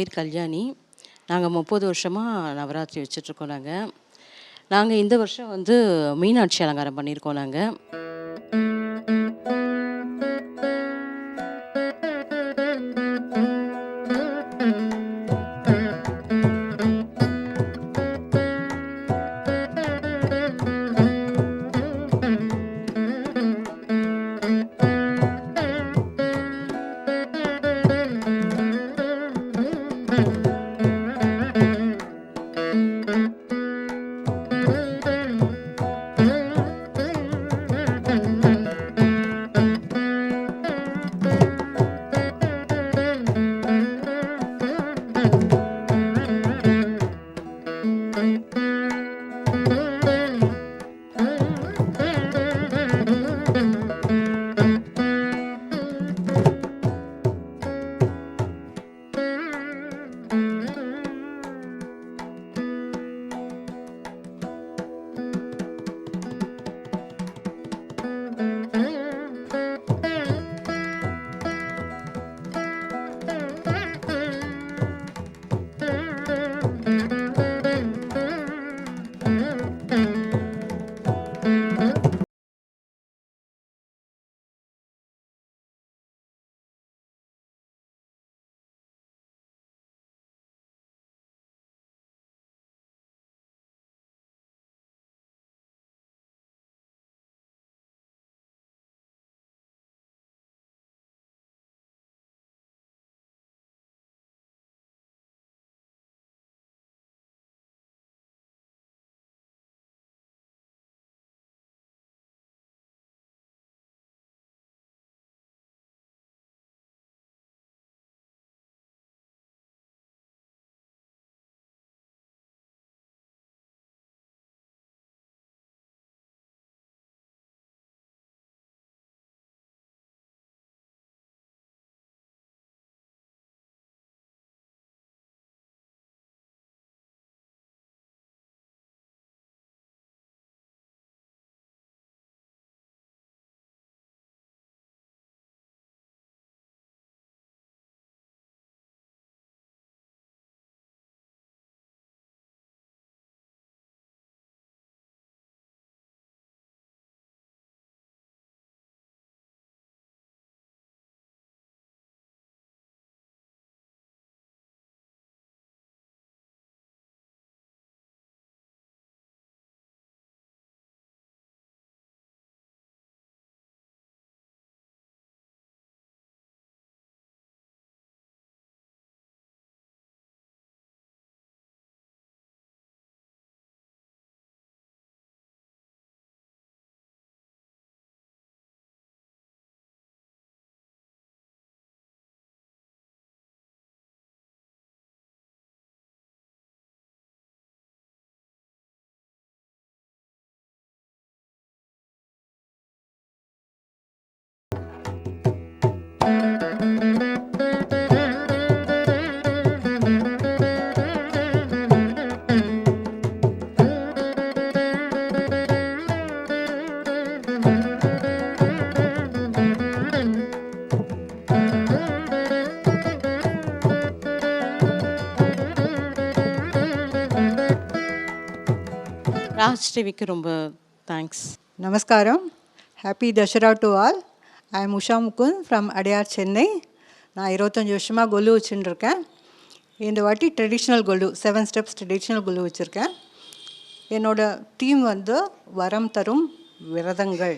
பேர் கல்யாணி. நாங்க 30 வருஷமா நவராத்திரி வச்சுட்ருக்கோம் நாங்க. நாங்க இந்த வருஷம் வந்து மீனாட்சி அலங்காரம் பண்ணியிருக்கோம் நாங்க. ராஜ் டிவிக்கு ரொம்ப thanks. Namaskaram. Happy Dashara to all. I am Usha Mukund from Adiyar, Chennai. நான் 25 வருஷமாக கொலு வச்சுட்டுருக்கேன். இந்த வாட்டி ட்ரெடிஷ்னல் கொலு 7 ஸ்டெப்ஸ் ட்ரெடிஷ்னல் கொலு வச்சுருக்கேன். என்னோடய தீம் வந்து வரம் தரும் விரதங்கள்.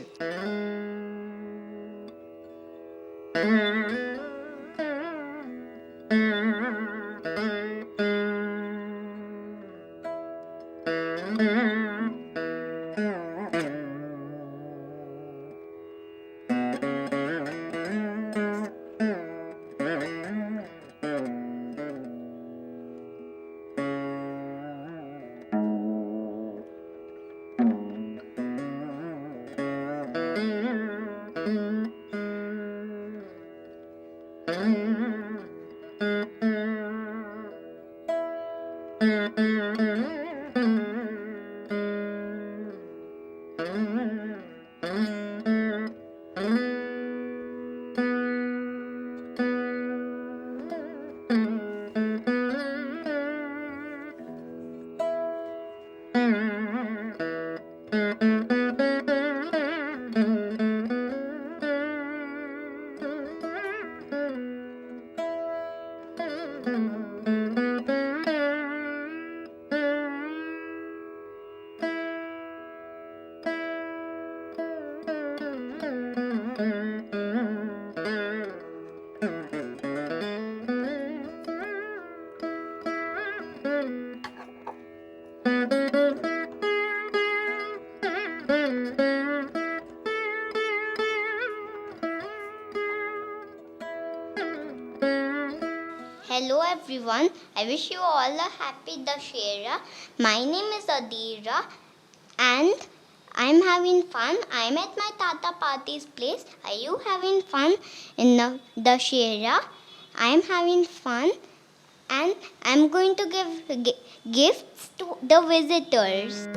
Hello everyone, I wish you all a happy Dashera. My name is Adira and I'm having fun. I'm at my Tata Pati's place. Are you having fun in the Dashera? I'm having fun and I'm going to give gifts to the visitors.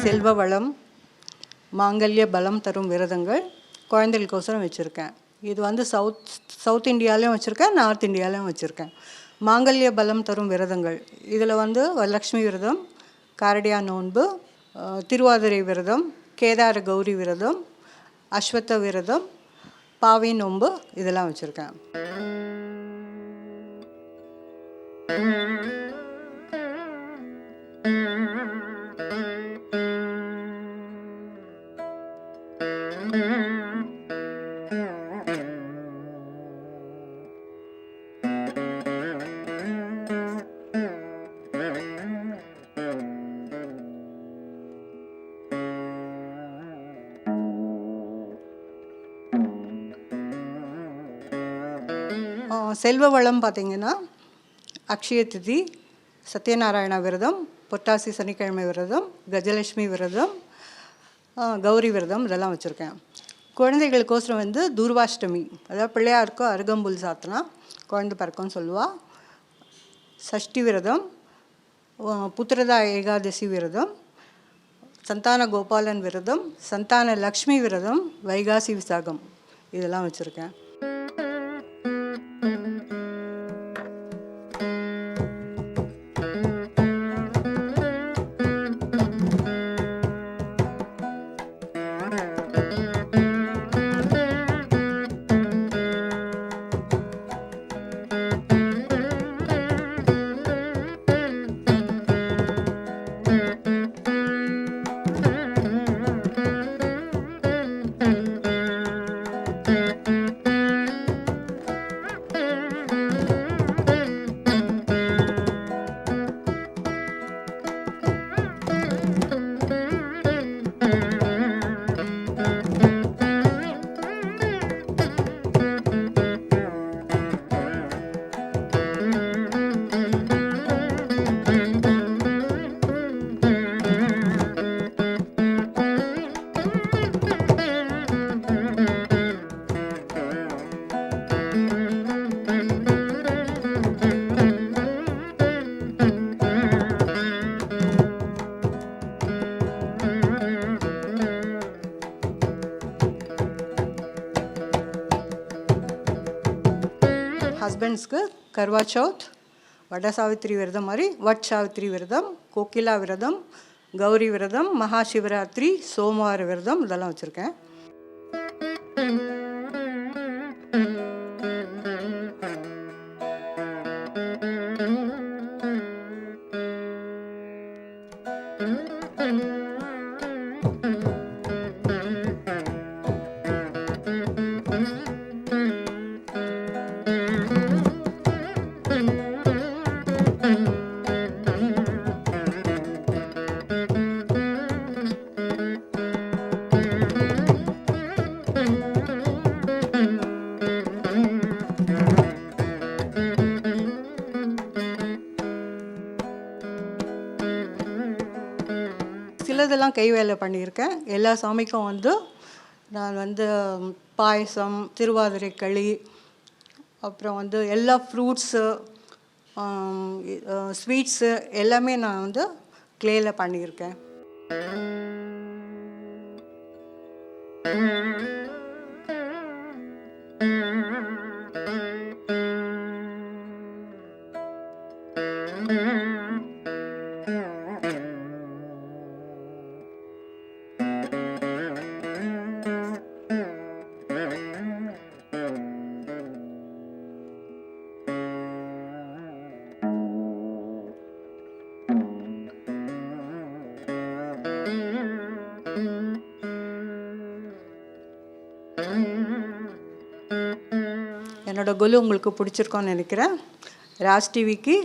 செல்வ வளம் மாங்கல்ய பலம் தரும் விரதங்கள் குழந்தைகளுக்கோசரம் வச்சுருக்கேன். இது வந்து south இந்தியாலையும் வச்சுருக்கேன், north இந்தியாலையும் வச்சுருக்கேன். மாங்கல்ய பலம் தரும் விரதங்கள் இதில் வந்து வரலட்சுமி விரதம், காரடியா நோன்பு, திருவாதிரை விரதம், கேதார கௌரி விரதம், அஸ்வத்த விரதம், பாவை நோன்பு இதெல்லாம் வச்சுருக்கேன். செல்வ வளம் பார்த்திங்கன்னா அக்ஷய திதி, சத்யநாராயண விரதம், புரட்டாசி சனிக்கிழமை விரதம், கஜலட்சுமி விரதம், கௌரி விரதம் இதெல்லாம் வச்சுருக்கேன். குழந்தைகளுக்கோசரம் வந்து தூர்வாஷ்டமி, அதாவது பிள்ளையாருக்கோ அருகம்புல் சாத்தினா குழந்தை பிறக்கும்னு சொல்லுவாள். சஷ்டி விரதம், புத்திரதா ஏகாதசி விரதம், சந்தான கோபாலன் விரதம், சந்தான லக்ஷ்மி விரதம், வைகாசி விசாகம் இதெல்லாம் வச்சுருக்கேன். ஹஸ்பண்ட்ஸ்க்கு கர்வா சௌத், வட சாவித்திரி விரதம் மாதிரி வட் சாவித்திரி விரதம், கோகிலா விரதம், கௌரி விரதம், மகா சிவராத்திரி, சோமவார விரதம் இதெல்லாம் வச்சுருக்கேன். சிலதெல்லாம் கை வேலை பண்ணியிருக்கேன். எல்லா சாமிக்கும் வந்து நான் வந்து பாயசம், திருவாதிரை களி, அப்புறம் வந்து எல்லா ஃப்ரூட்ஸு, ஸ்வீட்ஸு எல்லாமே நான் வந்து க்ளேயில் பண்ணியிருக்கேன். என்னோட கொலு உங்களுக்கு பிடிச்சிருக்கோன்னு நினைக்கிறேன். ராஜ் டிவிக்கு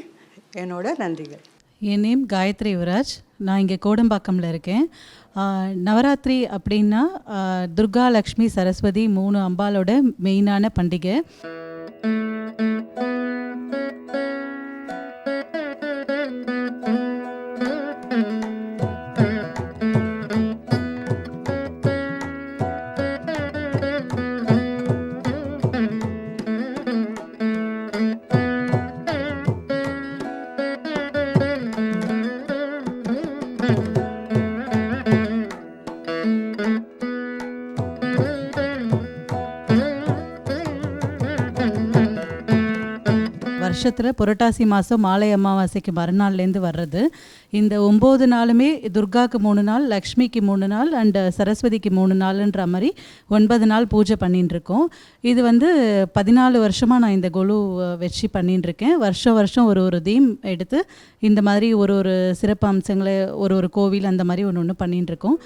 என்னோட நன்றிகள். என் நேம் காயத்ரி யுவராஜ். நான் இங்கே கோடம்பாக்கமில் இருக்கேன். நவராத்திரி அப்படின்னா துர்கா, லக்ஷ்மி, சரஸ்வதி 3 அம்பாலோட மெயினான பண்டிகை. வருஷத்தில் புரட்டாசி மாதம் மாலை அமாவாசைக்கு மறுநாள்லேருந்து வர்றது. இந்த 9 நாளுமே துர்காவுக்கு 3 நாள், லக்ஷ்மிக்கு 3 நாள் அண்ட் சரஸ்வதிக்கு 3 நாளுன்ற மாதிரி 9 நாள் பூஜை பண்ணின்னு இருக்கோம். இது வந்து 14 வருஷமாக நான் இந்த கொலு வச்சு பண்ணின்னு இருக்கேன். வருஷம் ஒரு தீம் எடுத்து இந்த மாதிரி ஒரு சிறப்பு அம்சங்களை ஒரு கோவில் அந்த மாதிரி ஒன்று பண்ணின்னு இருக்கோம்.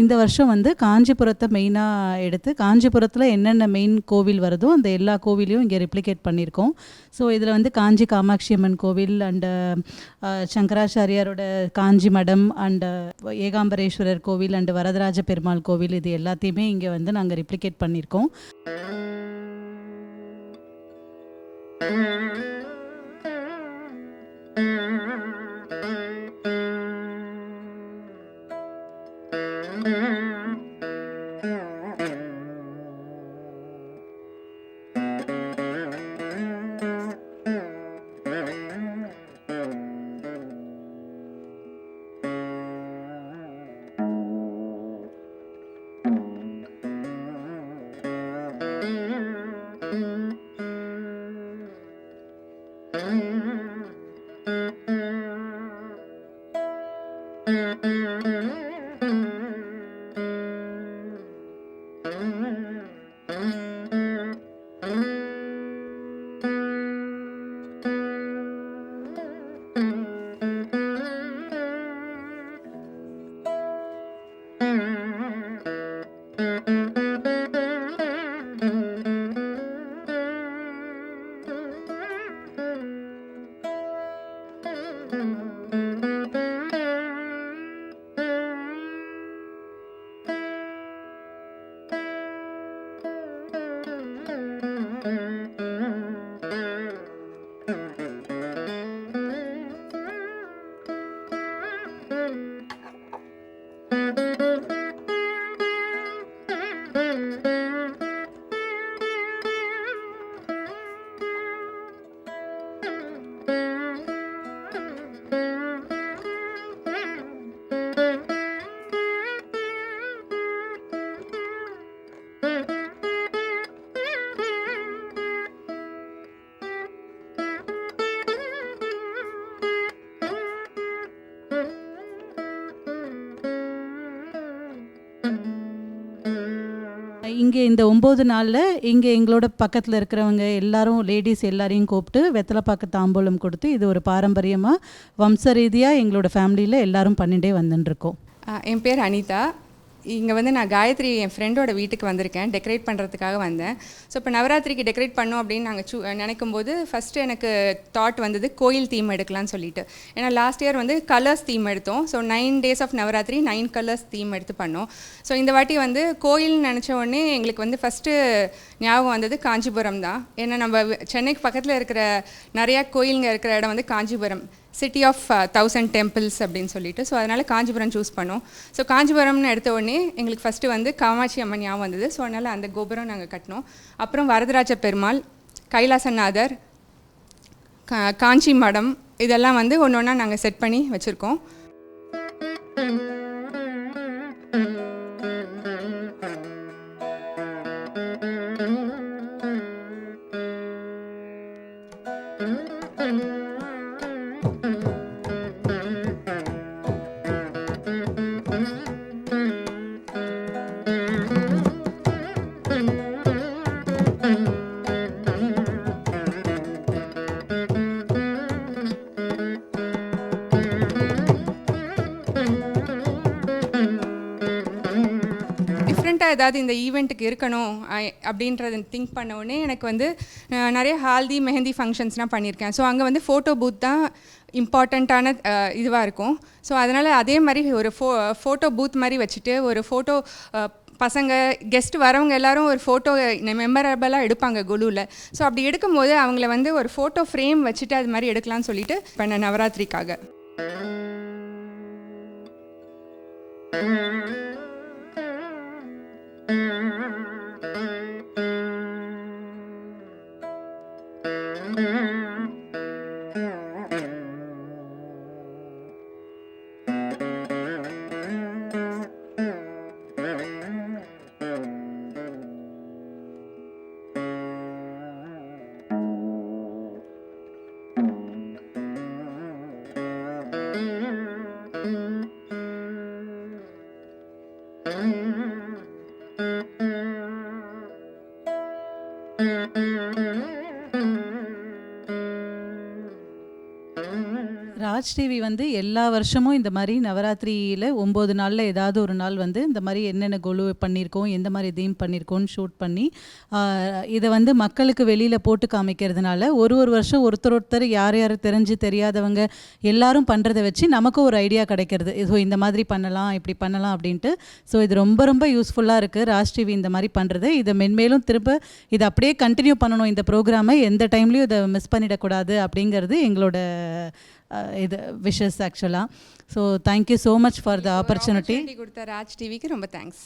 இந்த வருஷம் வந்து காஞ்சிபுரத்தை மெயினாக எடுத்து காஞ்சிபுரத்தில் என்னென்ன மெயின் கோவில் வருதோ அந்த எல்லா கோவிலையும் இங்கே ரெப்ளிகேட் பண்ணியிருக்கோம். ஸோ இதில் வந்து காஞ்சி காமாட்சி அம்மன் கோவில் அண்டு சங்கராச்சாரியாரோட காஞ்சி மடம் அண்டு ஏகாம்பரேஸ்வரர் கோவில் அண்டு வரதராஜ பெருமாள் கோவில் இது எல்லாத்தையுமே இங்கே வந்து நாங்கள் ரெப்ளிகேட் பண்ணியிருக்கோம். இங்கே இந்த 9 நாளில் இங்கே எங்களோட பக்கத்தில் இருக்கிறவங்க எல்லாரும் லேடிஸ் எல்லாரையும் கூப்பிட்டு வெத்தலைப்பாக்கு தாம்பூலம் கொடுத்து இது ஒரு பாரம்பரியமாக வம்ச ரீதியாக எங்களோட ஃபேமிலியில் எல்லாரும் பண்ணிகிட்டே வந்துட்டுருக்கோம். என் பேர் அனிதா. இங்கே வந்து நான் காயத்ரி என் ஃப்ரெண்டோட வீட்டுக்கு வந்திருக்கேன், டெக்கரேட் பண்ணுறதுக்காக வந்தேன். ஸோ இப்போ நவராத்திரிக்கு டெக்கரேட் பண்ணோம் அப்படின்னு நாங்கள் நினைக்கும் போது ஃபஸ்ட்டு எனக்கு தாட் வந்தது கோயில் தீம் எடுக்கலாம்னு சொல்லிட்டு. ஏன்னா லாஸ்ட் இயர் வந்து கலர்ஸ் தீம் எடுத்தோம். So 9 days of Navratri 9 colours theme எடுத்து பண்ணோம். ஸோ இந்த வாட்டி வந்து கோயில்னு நினச்ச உடனே எங்களுக்கு வந்து ஃபஸ்ட்டு ஞாபகம் வந்தது காஞ்சிபுரம் தான். ஏன்னா நம்ம சென்னைக்கு பக்கத்தில் இருக்கிற நிறையா கோயிலுங்க இருக்கிற இடம் வந்து காஞ்சிபுரம், சிட்டி ஆஃப் 1000 temples அப்படின்னு சொல்லிட்டு. ஸோ அதனால் காஞ்சிபுரம் சூஸ் பண்ணோம். ஸோ காஞ்சிபுரம்னு எடுத்த உடனே எங்களுக்கு ஃபஸ்ட்டு வந்து காமாட்சி அம்மன் ஞாபகம் வந்தது. ஸோ அதனால் அந்த கோபுரம் நாங்கள் கட்டினோம். அப்புறம் வரதராஜ பெருமாள், கைலாசநாதர், காஞ்சி மடம், இதெல்லாம் வந்து ஒன்று ஒன்றா நாங்கள் செட் பண்ணி வச்சுருக்கோம். டிஃப்ரெண்ட்டாக ஏதாவது இந்த ஈவெண்ட்டுக்கு இருக்கணும் அப்படின்றத திங்க் பண்ண உடனே எனக்கு வந்து நிறைய ஹால்தி மெஹந்தி ஃபங்க்ஷன்ஸ்லாம் பண்ணியிருக்கேன். ஸோ அங்கே வந்து ஃபோட்டோ பூத் தான் இம்பார்ட்டண்ட்டான இதுவாக இருக்கும். ஸோ அதனால் அதே மாதிரி ஒரு ஃபோட்டோ பூத் மாதிரி வச்சுட்டு ஒரு ஃபோட்டோ பசங்க கெஸ்ட் வரவங்க எல்லாரும் ஒரு ஃபோட்டோ மெமரபிளாக எடுப்பாங்க குழுவில். ஸோ அப்படி எடுக்கும்போது அவங்கள வந்து ஒரு ஃபோட்டோ ஃப்ரேம் வச்சுட்டு அது மாதிரி எடுக்கலாம்னு சொல்லிட்டு பண்ண நவராத்திரிக்காக. ராஜ் டிவி வந்து எல்லா வருஷமும் இந்த மாதிரி நவராத்திரியில் 9 நாளில் ஏதாவது ஒரு நாள் வந்து இந்த மாதிரி என்னென்ன கொலு பண்ணியிருக்கோம், எந்த மாதிரி தீம் பண்ணியிருக்கோன்னு ஷூட் பண்ணி இதை வந்து மக்களுக்கு வெளியில் போட்டு காமிக்கிறதுனால ஒரு வருஷம் ஒருத்தர் யார் யார் தெரிஞ்சு தெரியாதவங்க எல்லாரும் பண்ணுறதை வச்சு நமக்கும் ஒரு ஐடியா கிடைக்கிறது. ஸோ இந்த மாதிரி பண்ணலாம், இப்படி பண்ணலாம் அப்படின்ட்டு. ஸோ இது ரொம்ப ரொம்ப யூஸ்ஃபுல்லாக இருக்குது ராஜ் டிவி இந்த மாதிரி பண்ணுறது. இதை மென்மேலும் திரும்ப இதை அப்படியே கண்டினியூ பண்ணணும். இந்த ப்ரோக்ராமை எந்த டைம்லையும் இதை மிஸ் பண்ணிடக்கூடாது அப்படிங்கிறது எங்களோட இது விஷஸ் ஆக்சுவலாக. So thank you so much for the opportunity கொடுத்த ராஜ் டிவிக்கு ரொம்ப தேங்க்ஸ்.